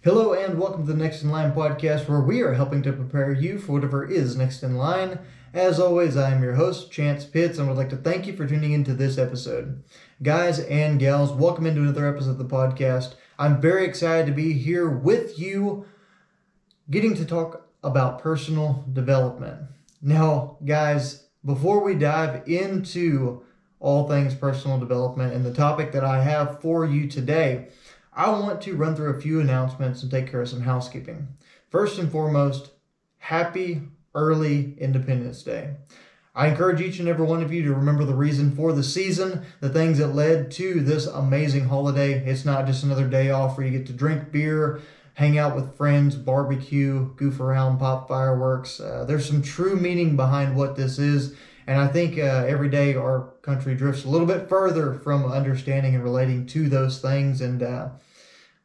Hello and welcome to the Next in Line podcast, where we are helping to prepare you for whatever is next in line. As always, I am your host, Chance Pitts, and would like to thank you for tuning into this episode. Guys and gals, welcome into another episode of the podcast. I'm very excited to be here with you, getting to talk about personal development. Now, guys, before we dive into all things personal development and the topic that I have for you today, I want to run through a few announcements and take care of some housekeeping. First and foremost, happy early Independence Day. I encourage each and every one of you to remember the reason for the season, the things that led to this amazing holiday. It's not just another day off where you get to drink beer, hang out with friends, barbecue, goof around, pop fireworks. There's some true meaning behind what this is. And I think every day our country drifts a little bit further from understanding and relating to those things. And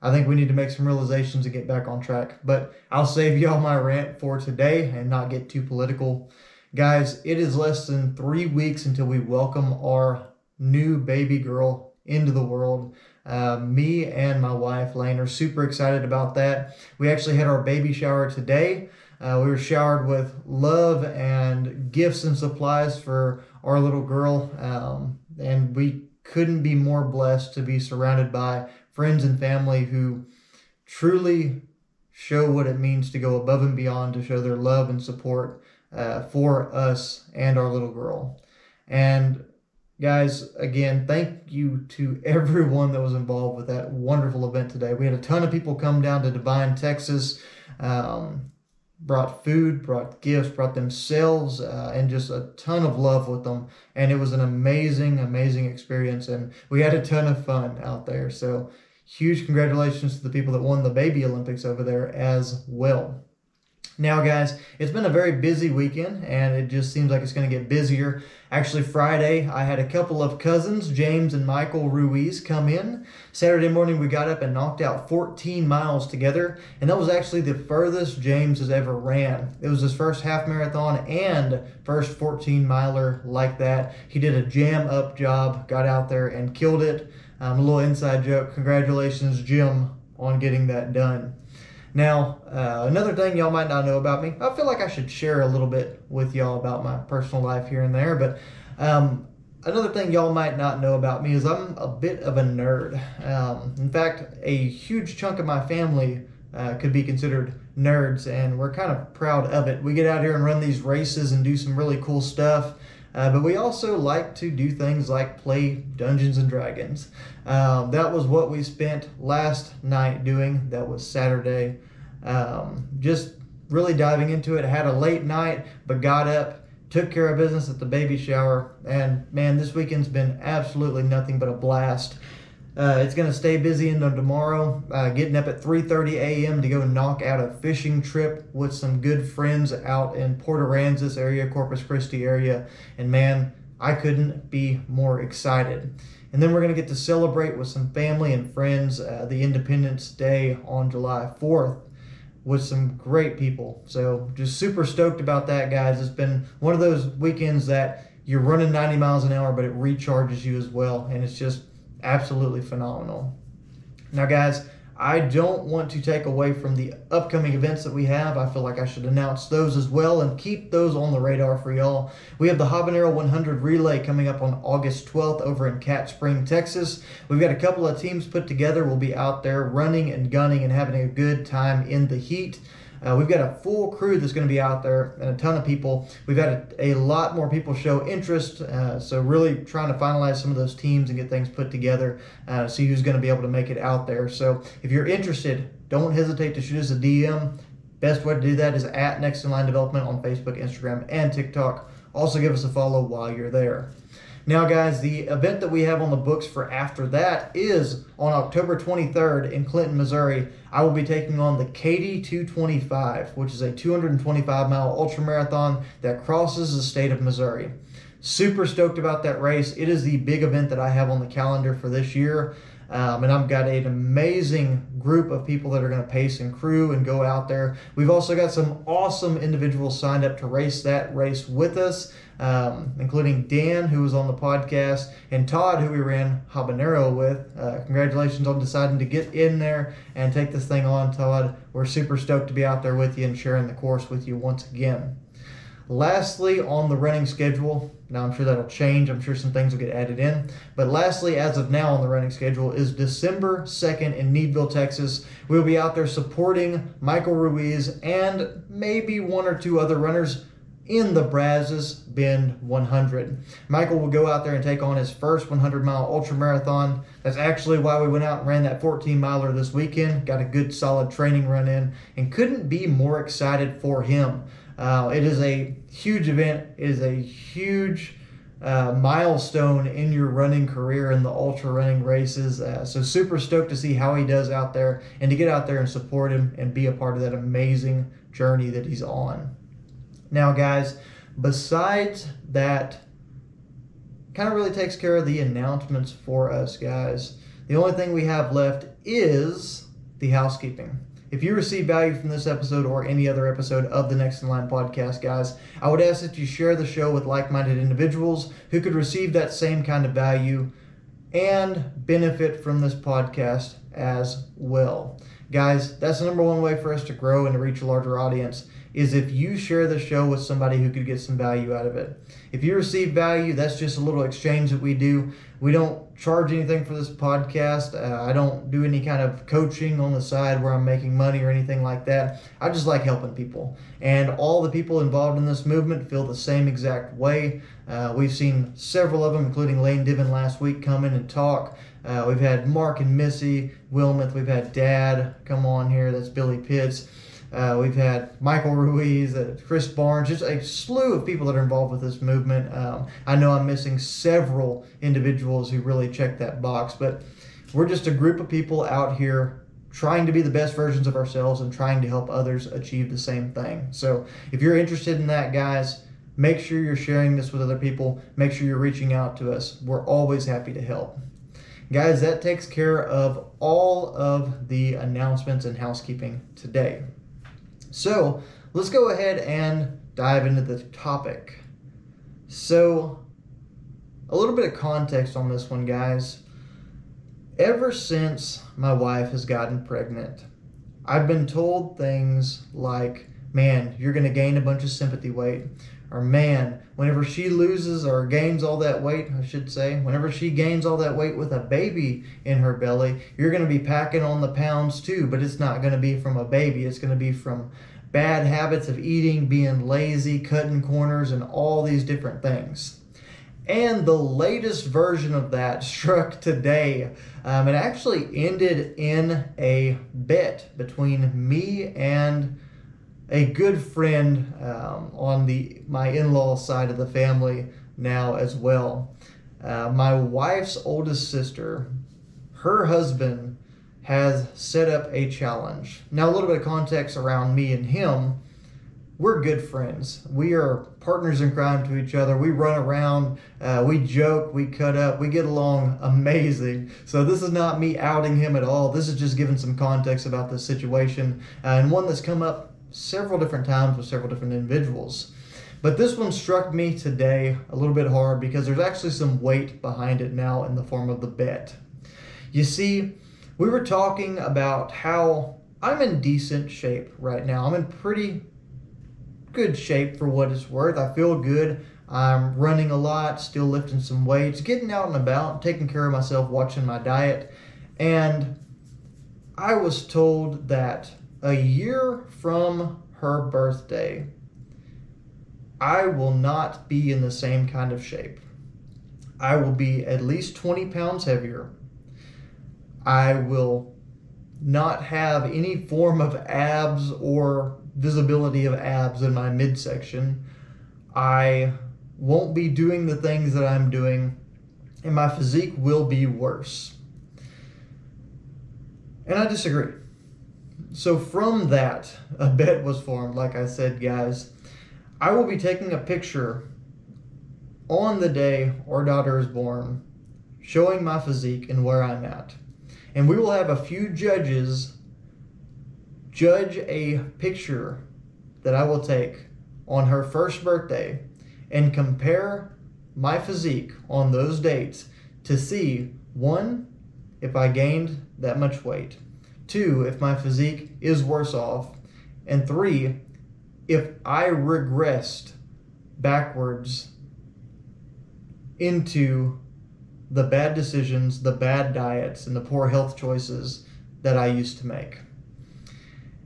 I think we need to make some realizations and get back on track. But I'll save y'all my rant for today and not get too political. Guys, it is less than 3 weeks until we welcome our new baby girl into the world. Me and my wife, Lane, are super excited about that. We actually had our baby shower today. We were showered with love and gifts and supplies for our little girl. And we couldn't be more blessed to be surrounded by friends and family who truly show what it means to go above and beyond to show their love and support for us and our little girl. And guys, again, thank you to everyone that was involved with that wonderful event today. We had a ton of people come down to Devine, Texas, brought food, brought gifts, brought themselves, and just a ton of love with them. And it was an amazing, amazing experience. And we had a ton of fun out there. So huge congratulations to the people that won the Baby Olympics over there as well. Now, guys, it's been a very busy weekend, and it just seems like it's going to get busier. Actually, Friday, I had a couple of cousins, James and Michael Ruiz, come in. Saturday morning, we got up and knocked out 14 miles together, and that was actually the furthest James has ever ran. It was his first half marathon and first 14-miler like that. He did a jam-up job, got out there and killed it. A little inside joke. Congratulations, Jim, on getting that done. Now, another thing y'all might not know about me, I feel like I should share a little bit with y'all about my personal life here and there, but another thing y'all might not know about me is I'm a bit of a nerd. In fact, a huge chunk of my family could be considered nerds, and we're kind of proud of it. We get out here and run these races and do some really cool stuff, but we also like to do things like play Dungeons and Dragons. That was what we spent last night doing. That was Saturday. Just really diving into it. I had a late night, but got up, took care of business at the baby shower, and man, this weekend's been absolutely nothing but a blast. It's going to stay busy into tomorrow, getting up at 3:30 a.m. to go knock out a fishing trip with some good friends out in Port Aransas area, Corpus Christi area, and man, I couldn't be more excited. And then we're going to get to celebrate with some family and friends the Independence Day on July 4th with some great people. So just super stoked about that, guys. It's been one of those weekends that you're running 90 miles an hour, but it recharges you as well, and it's just absolutely phenomenal. Now, guys, I don't want to take away from the upcoming events that we have. I feel like I should announce those as well and keep those on the radar for y'all. We have the Habanero 100 Relay coming up on August 12th over in Cat Spring, Texas. We've got a couple of teams put together. We'll be out there running and gunning and having a good time in the heat. We've got a full crew that's going to be out there and a ton of people. We've had a lot more people show interest, so really trying to finalize some of those teams and get things put together, see who's going to be able to make it out there. So if you're interested, don't hesitate to shoot us a DM. Best way to do that is at Next in Line Development on Facebook, Instagram, and TikTok. Also give us a follow while you're there. Now, guys, the event that we have on the books for after that is on October 23rd in Clinton, Missouri. I will be taking on the Katy 225, which is a 225-mile ultramarathon that crosses the state of Missouri. Super stoked about that race. It is the big event that I have on the calendar for this year. And I've got an amazing group of people that are going to pace and crew and go out there. We've also got some awesome individuals signed up to race that race with us, including Dan, who was on the podcast, and Todd, who we ran Habanero with. Congratulations on deciding to get in there and take this thing on, Todd. We're super stoked to be out there with you and sharing the course with you once again. Lastly, on the running schedule, now I'm sure that'll change. I'm sure some things will get added in. But lastly, as of now on the running schedule is December 2nd in Needville, Texas. We'll be out there supporting Michael Ruiz and maybe one or two other runners in the Brazos Bend 100. Michael will go out there and take on his first 100-mile ultra marathon. That's actually why we went out and ran that 14-miler this weekend. Got a good solid training run in and couldn't be more excited for him. It is a huge event. It is a huge milestone in your running career in the ultra running races. So super stoked to see how he does out there and to get out there and support him and be a part of that amazing journey that he's on. Now, guys, besides that, kind of really takes care of the announcements for us, guys. The only thing we have left is the housekeeping. If you receive value from this episode or any other episode of the Next in Line podcast, guys, I would ask that you share the show with like-minded individuals who could receive that same kind of value and benefit from this podcast as well. Guys, that's the number one way for us to grow and to reach a larger audience is if you share the show with somebody who could get some value out of it. If you receive value, that's just a little exchange that we do. We don't charge anything for this podcast. I don't do any kind of coaching on the side where I'm making money or anything like that. I just like helping people. And all the people involved in this movement feel the same exact way. We've seen several of them, including Lane Divin last week, come in and talk. We've had Mark and Missy Wilmoth. We've had Dad come on here. That's Billy Pitts. We've had Michael Ruiz, Chris Barnes, just a slew of people that are involved with this movement. I know I'm missing several individuals who really check that box, but we're just a group of people out here trying to be the best versions of ourselves and trying to help others achieve the same thing. So if you're interested in that, guys, make sure you're sharing this with other people. Make sure you're reaching out to us. We're always happy to help. Guys, that takes care of all of the announcements and housekeeping today. So let's go ahead and dive into the topic. So a little bit of context on this one, guys. Ever since my wife has gotten pregnant, I've been told things like, man, you're going to gain a bunch of sympathy weight. Or man, whenever she loses or gains all that weight, I should say, whenever she gains all that weight with a baby in her belly, you're going to be packing on the pounds too, but it's not going to be from a baby. It's going to be from bad habits of eating, being lazy, cutting corners, and all these different things. And the latest version of that struck today. It actually ended in a bet between me and a good friend on my in-law side of the family now as well. My wife's oldest sister, her husband has set up a challenge. Now, a little bit of context around me and him. We're good friends. We are partners in crime to each other. We run around, we joke, we cut up, we get along amazing. So this is not me outing him at all. This is just giving some context about this situation, and one that's come up several different times with several different individuals. But this one struck me today a little bit hard because there's actually some weight behind it now in the form of the bet. You see, we were talking about how I'm in decent shape right now. I'm in pretty good shape for what it's worth. I feel good. I'm running a lot, still lifting some weights, getting out and about, taking care of myself, watching my diet. And I was told that a year from her birthday, I will not be in the same kind of shape. I will be at least 20 pounds heavier. I will not have any form of abs or visibility of abs in my midsection. I won't be doing the things that I'm doing, and my physique will be worse. And I disagree. So from that, a bet was formed, like I said, guys. I will be taking a picture on the day our daughter is born, showing my physique and where I'm at. And we will have a few judges judge a picture that I will take on her first birthday and compare my physique on those dates to see, one, if I gained that much weight, two, if my physique is worse off, and three, if I regressed backwards into the bad decisions, the bad diets, and the poor health choices that I used to make.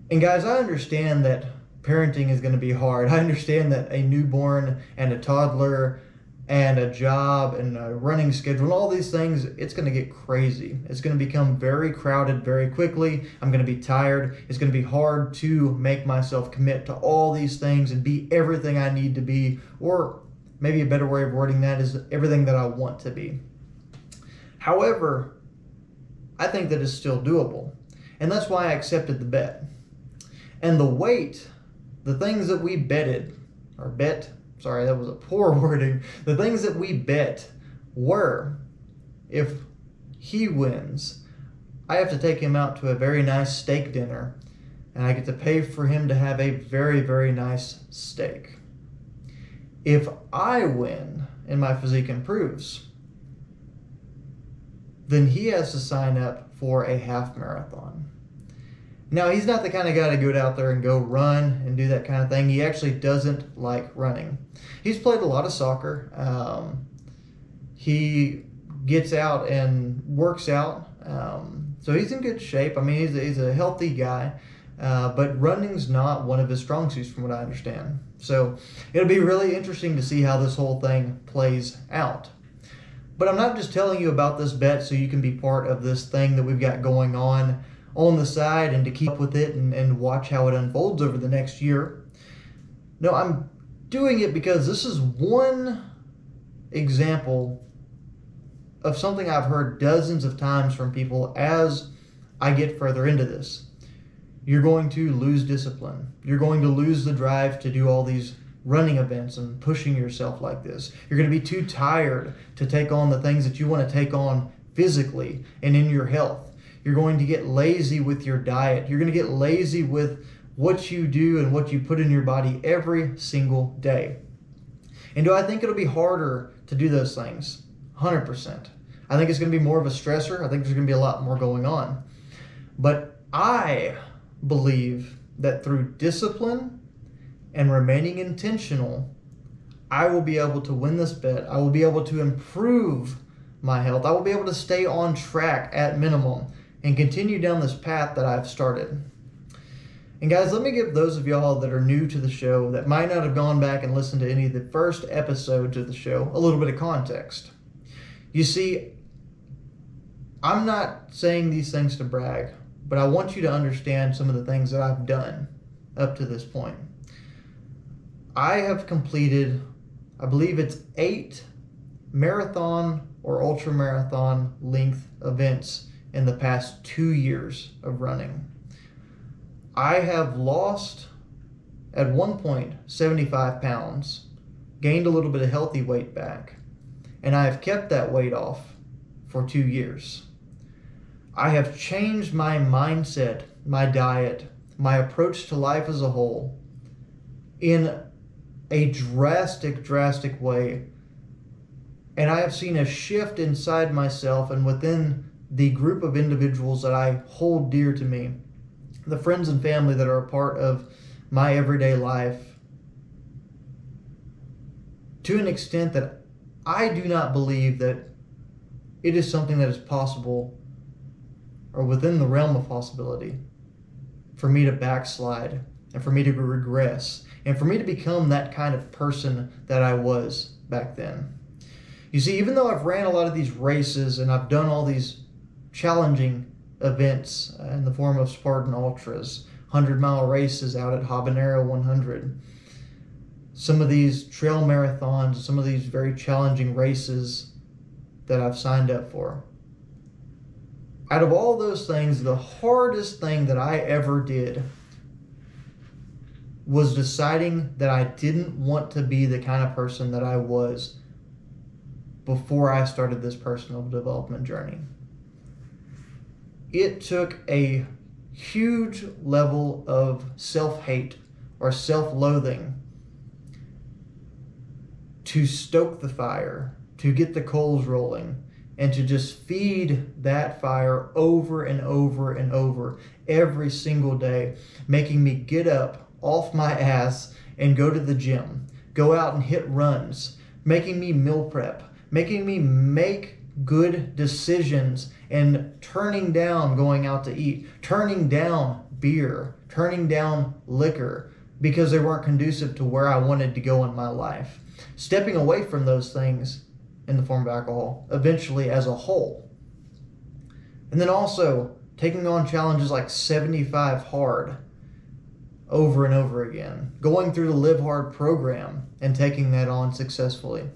And guys, I understand that parenting is going to be hard. I understand that a newborn and a toddler and a job and a running schedule and all these things, it's going to get crazy. It's going to become very crowded very quickly. I'm going to be tired. It's going to be hard to make myself commit to all these things and be everything I need to be, or maybe a better way of wording that is everything that I want to be. However, I think that is still doable. And that's why I accepted the bet. And the weight, the things that we betted, or bet, sorry, that was a poor wording. The things that we bet were, if he wins, I have to take him out to a very nice steak dinner, and I get to pay for him to have a very, very nice steak. If I win and my physique improves, then he has to sign up for a half marathon. Now, he's not the kind of guy to go out there and go run and do that kind of thing. He actually doesn't like running. He's played a lot of soccer. He gets out and works out. So he's in good shape. I mean, he's a healthy guy. But running's not one of his strong suits from what I understand. So it'll be really interesting to see how this whole thing plays out. But I'm not just telling you about this bet so you can be part of this thing that we've got going on the side and to keep up with it and watch how it unfolds over the next year. No, I'm doing it because this is one example of something I've heard dozens of times from people as I get further into this. You're going to lose discipline. You're going to lose the drive to do all these running events and pushing yourself like this. You're going to be too tired to take on the things that you want to take on physically and in your health. You're going to get lazy with your diet. You're going to get lazy with what you do and what you put in your body every single day. And do I think it'll be harder to do those things? 100%. I think it's going to be more of a stressor. I think there's going to be a lot more going on. But I believe that through discipline and remaining intentional, I will be able to win this bet. I will be able to improve my health. I will be able to stay on track at minimum and continue down this path that I've started. And guys, let me give those of y'all that are new to the show, that might not have gone back and listened to any of the first episodes of the show, a little bit of context. You see, I'm not saying these things to brag, but I want you to understand some of the things that I've done up to this point. I have completed, I believe it's 8 marathon or ultra marathon length events in the past 2 years of running. I have lost, at one point, 75 pounds, gained a little bit of healthy weight back, and I have kept that weight off for 2 years. I have changed my mindset, my diet, my approach to life as a whole in a drastic way. And I have seen a shift inside myself and within the group of individuals that I hold dear to me, the friends and family that are a part of my everyday life, to an extent that I do not believe that it is something that is possible or within the realm of possibility for me to backslide and for me to regress and for me to become that kind of person that I was back then. You see, even though I've ran a lot of these races and I've done all these challenging events in the form of Spartan Ultras, 100-mile races out at Habanero 100, some of these trail marathons, some of these very challenging races that I've signed up for. Out of all those things, the hardest thing that I ever did was deciding that I didn't want to be the kind of person that I was before I started this personal development journey. it took a huge level of self-hate or self-loathing to stoke the fire, to get the coals rolling, and to just feed that fire over and over and over every single day, making me get up off my ass and go to the gym, go out and hit runs, making me meal prep, making me make good decisions, and turning down going out to eat, turning down beer, turning down liquor because they weren't conducive to where I wanted to go in my life. Stepping away from those things in the form of alcohol, eventually as a whole. And then also taking on challenges like 75 Hard over and over again, going through the Live Hard program and taking that on successfully.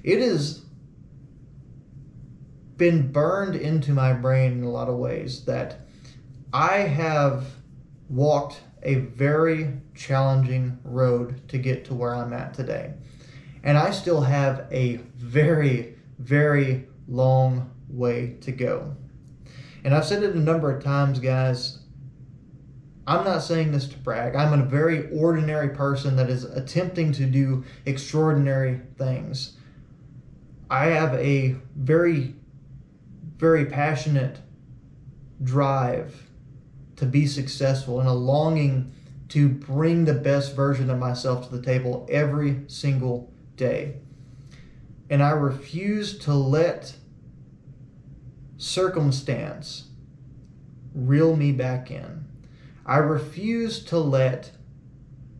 It has been burned into my brain in a lot of ways that I have walked a very challenging road to get to where I'm at today. And I still have a very, very long way to go. And I've said it a number of times, guys. I'm not saying this to brag. I'm a very ordinary person that is attempting to do extraordinary things. I have a very, very passionate drive to be successful and a longing to bring the best version of myself to the table every single day. And I refuse to let circumstance reel me back in. I refuse to let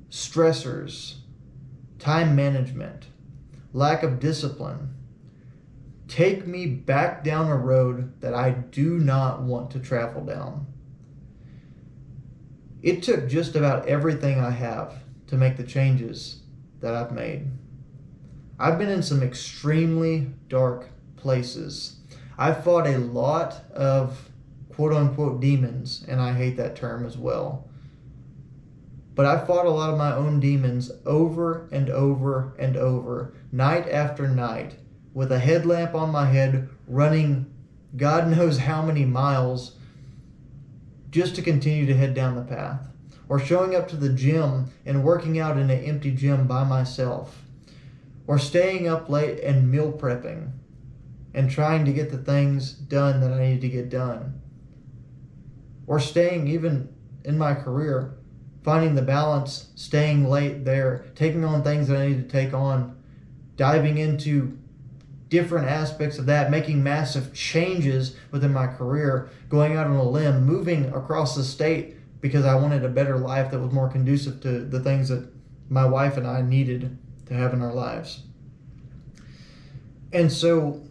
stressors, time management, lack of discipline take me back down a road that I do not want to travel down. It took just about everything I have to make the changes that I've made. I've been in some extremely dark places. I've fought a lot of quote-unquote demons, and I hate that term as well. But I fought a lot of my own demons over and over and over, night after night, with a headlamp on my head, running God knows how many miles just to continue to head down the path. Or showing up to the gym and working out in an empty gym by myself. Or staying up late and meal prepping and trying to get the things done that I need to get done. Or staying, even in my career, finding the balance, staying late there, taking on things that I need to take on, diving into different aspects of that, making massive changes within my career, going out on a limb, moving across the state because I wanted a better life that was more conducive to the things that my wife and I needed to have in our lives. And so,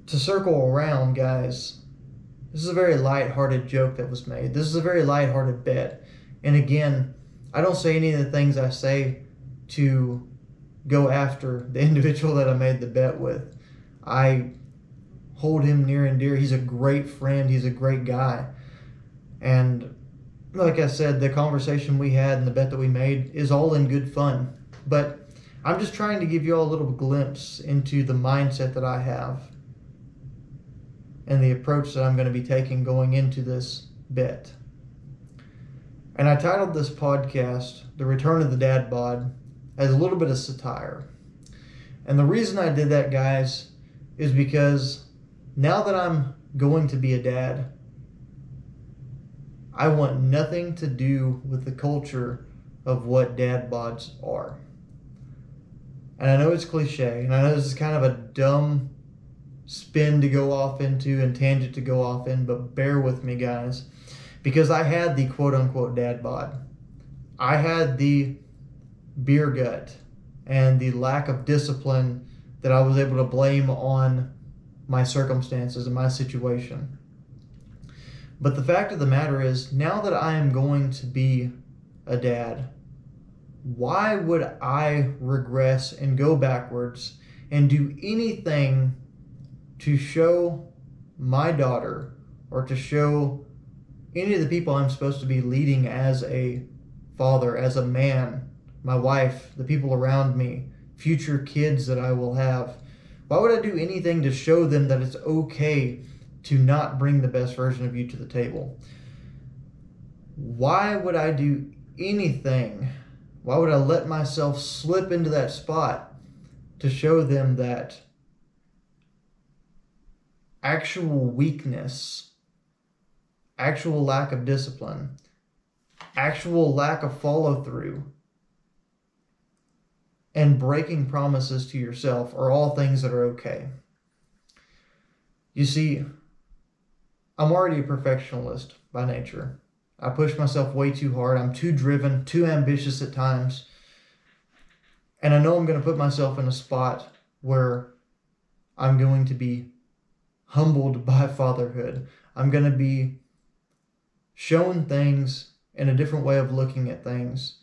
to circle around, guys, this is a very lighthearted joke that was made. This is a very lighthearted bet. And again, I don't say any of the things I say to go after the individual that I made the bet with. I hold him near and dear. He's a great friend. He's a great guy. And like I said, the conversation we had and the bet that we made is all in good fun. But I'm just trying to give you all a little glimpse into the mindset that I have and the approach that I'm going to be taking going into this bet. And I titled this podcast, The Return of the DadBod, as a little bit of satire. And the reason I did that, guys, is because now that I'm going to be a dad, I want nothing to do with the culture of what dad bods are. And I know it's cliche, and I know this is kind of a dumb spin to go off into and tangent to go off in, but bear with me, guys, because I had the quote-unquote dad bod. I had the beer gut and the lack of discipline that I was able to blame on my circumstances and my situation. But the fact of the matter is, now that I am going to be a dad, why would I regress and go backwards and do anything to show my daughter or to show any of the people I'm supposed to be leading as a father, as a man, my wife, the people around me, future kids that I will have? Why would I do anything to show them that it's okay to not bring the best version of you to the table. Why would I do anything? Why would I let myself slip into that spot to show them that actual weakness, actual lack of discipline, actual lack of follow through, and breaking promises to yourself are all things that are okay? You see, I'm already a perfectionist by nature. I push myself way too hard. I'm too driven, too ambitious at times. And I know I'm going to put myself in a spot where I'm going to be humbled by fatherhood. I'm going to be shown things in a different way of looking at things,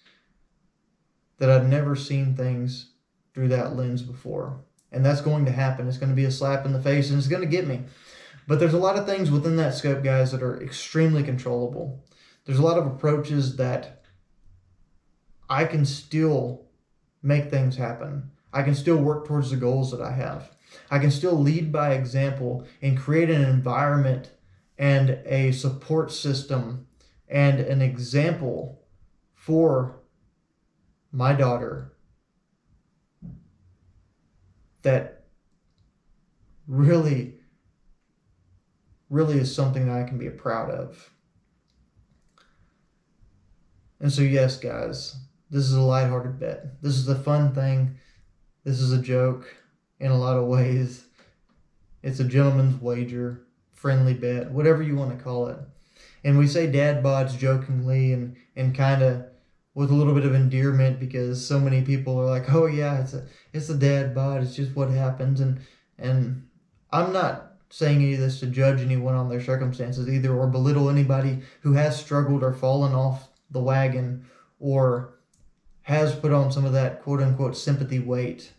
that I've never seen things through that lens before. And that's going to happen. It's going to be a slap in the face, and it's going to get me. But there's a lot of things within that scope, guys, that are extremely controllable. There's a lot of approaches that I can still make things happen. I can still work towards the goals that I have. I can still lead by example and create an environment and a support system and an example for my daughter that really is something that I can be proud of. And so, yes, guys, this is a lighthearted bet. This is a fun thing. This is a joke in a lot of ways. It's a gentleman's wager, friendly bet, whatever you want to call it. And we say dad bods jokingly and kind of with a little bit of endearment, because so many people are like, oh yeah, it's a dad bod. It's just what happens. And I'm not saying any of this to judge anyone on their circumstances either, or belittle anybody who has struggled or fallen off the wagon or has put on some of that quote unquote sympathy weight,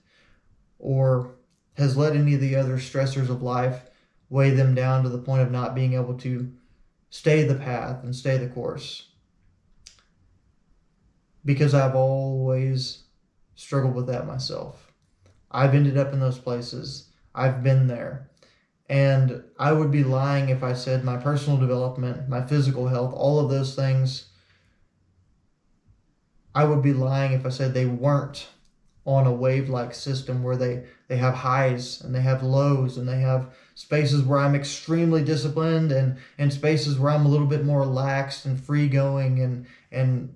or has let any of the other stressors of life weigh them down to the point of not being able to stay the path and stay the course. Because I've always struggled with that myself. I've ended up in those places. I've been there. And I would be lying if I said my personal development, my physical health, all of those things, I would be lying if I said they weren't on a wave-like system where they have highs and they have lows, and they have spaces where I'm extremely disciplined and spaces where I'm a little bit more lax and free-going, and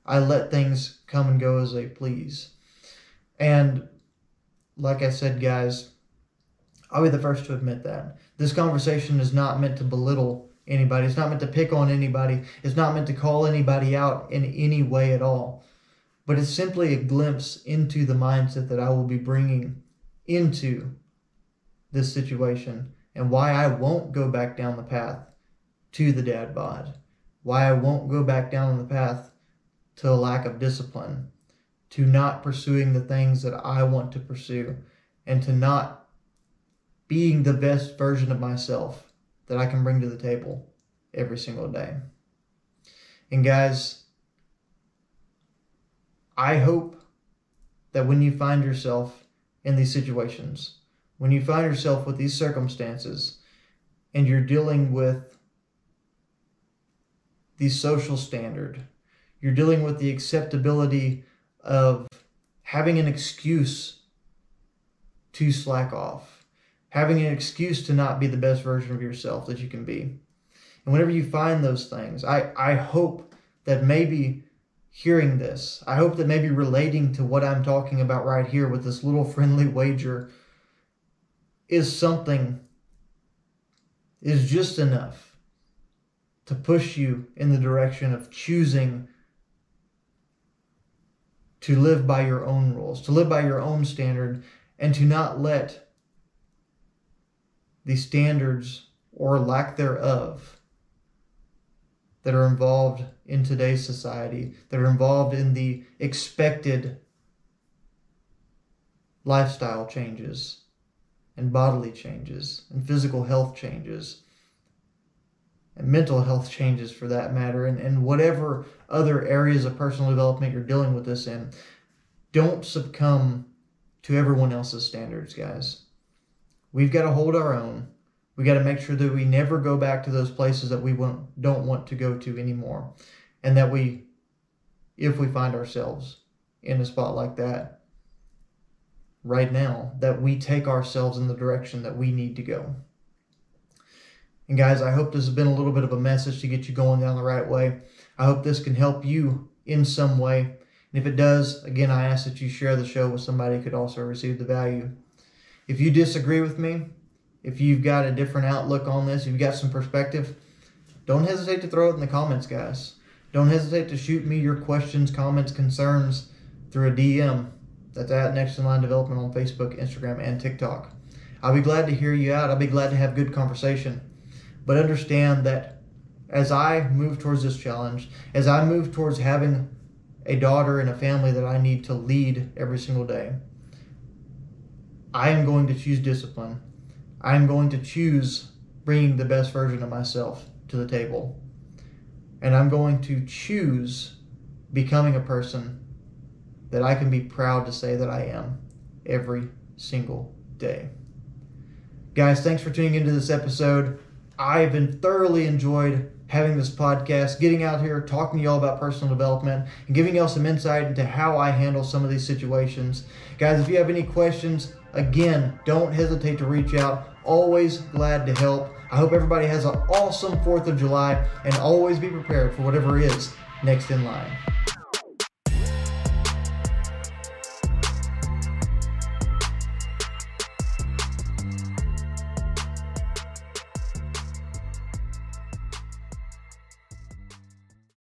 I let things come and go as they please. And like I said, guys, I'll be the first to admit that. This conversation is not meant to belittle anybody. It's not meant to pick on anybody. It's not meant to call anybody out in any way at all. But it's simply a glimpse into the mindset that I will be bringing into this situation, and why I won't go back down the path to the dad bod. Why I won't go back down the path to a lack of discipline, to not pursuing the things that I want to pursue, and to not being the best version of myself that I can bring to the table every single day. And guys, I hope that when you find yourself in these situations, when you find yourself with these circumstances, and you're dealing with the social standard, you're dealing with the acceptability of having an excuse to slack off, having an excuse to not be the best version of yourself that you can be. And whenever you find those things, I hope that maybe hearing this, I hope that maybe relating to what I'm talking about right here with this little friendly wager is just enough to push you in the direction of choosing to live by your own rules, to live by your own standard, and to not let the standards or lack thereof that are involved in today's society, that are involved in the expected lifestyle changes and bodily changes and physical health changes and mental health changes for that matter, and whatever other areas of personal development you're dealing with this in. Don't succumb to everyone else's standards, guys. We've got to hold our own. We got to make sure that we never go back to those places that we don't want to go to anymore. And that if we find ourselves in a spot like that right now, that we take ourselves in the direction that we need to go. And guys, I hope this has been a little bit of a message to get you going down the right way. I hope this can help you in some way. And if it does, again, I ask that you share the show with somebody who could also receive the value. If you disagree with me, if you've got a different outlook on this, if you've got some perspective, don't hesitate to throw it in the comments, guys. Don't hesitate to shoot me your questions, comments, concerns through a DM. That's at Next in Line Development on Facebook, Instagram, and TikTok. I'll be glad to hear you out. I'll be glad to have good conversation. But understand that as I move towards this challenge, as I move towards having a daughter and a family that I need to lead every single day, I am going to choose discipline. I am going to choose bringing the best version of myself to the table. And I'm going to choose becoming a person that I can be proud to say that I am every single day. Guys, thanks for tuning into this episode. I've been thoroughly enjoyed having this podcast, getting out here, talking to y'all about personal development, and giving y'all some insight into how I handle some of these situations. Guys, if you have any questions, again, don't hesitate to reach out. Always glad to help. I hope everybody has an awesome 4th of July, and always be prepared for whatever is next in line.